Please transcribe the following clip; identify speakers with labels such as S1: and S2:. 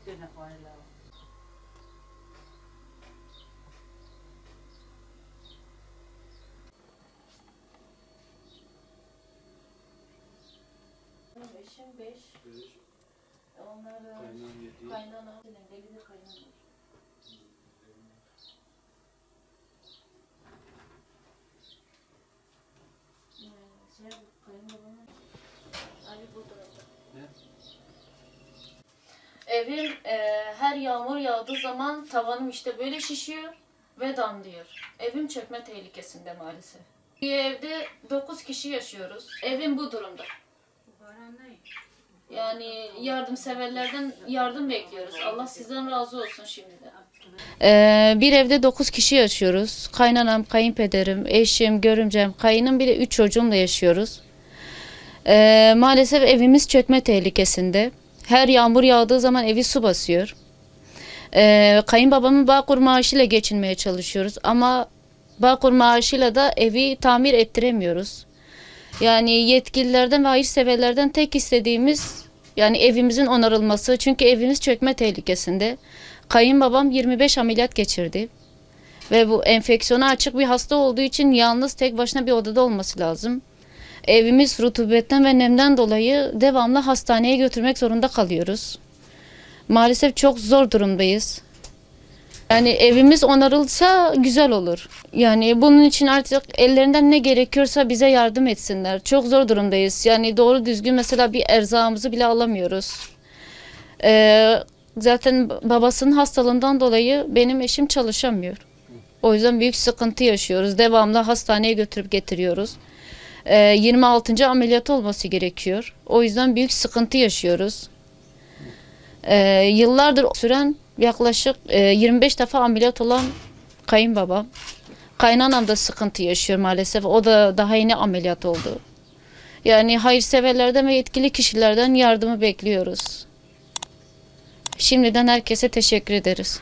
S1: tane fayla. Eşim 5. Onlar kaynana. Deli de kaynana. Evim her yağmur yağdığı zaman tavanım işte böyle şişiyor ve damlıyor. Evim çökme tehlikesinde maalesef. Bir evde 9 kişi yaşıyoruz. Evim bu durumda. Yani yardımseverlerden yardım bekliyoruz. Allah sizden razı olsun şimdiden. Bir evde 9 kişi yaşıyoruz. Kaynanam, kayınpederim, eşim, görümcem, kayınım bir de 3 çocuğumla yaşıyoruz. Maalesef evimiz çökme tehlikesinde. Her yağmur yağdığı zaman evi su basıyor. Kayınbabamın Bağkur maaşıyla geçinmeye çalışıyoruz. Ama Bağkur maaşıyla da evi tamir ettiremiyoruz. Yani yetkililerden ve hayırseverlerden tek istediğimiz yani evimizin onarılması. Çünkü evimiz çökme tehlikesinde. Kayınbabam 25 ameliyat geçirdi. Ve bu enfeksiyona açık bir hasta olduğu için yalnız tek başına bir odada olması lazım. Evimiz rutubetten ve nemden dolayı devamlı hastaneye götürmek zorunda kalıyoruz. Maalesef çok zor durumdayız. Yani evimiz onarılsa güzel olur. Yani bunun için artık ellerinden ne gerekiyorsa bize yardım etsinler. Çok zor durumdayız. Yani doğru düzgün mesela bir erzağımızı bile alamıyoruz. Zaten babasının hastalığından dolayı benim eşim çalışamıyor. O yüzden büyük sıkıntı yaşıyoruz. Devamlı hastaneye götürüp getiriyoruz. 26. ameliyat olması gerekiyor. O yüzden büyük sıkıntı yaşıyoruz. Yıllardır süren yaklaşık 25 defa ameliyat olan kayınbabam. Kaynanam da sıkıntı yaşıyor maalesef. O da daha yeni ameliyat oldu. Yani hayırseverlerden ve yetkili kişilerden yardımı bekliyoruz. Şimdiden herkese teşekkür ederiz.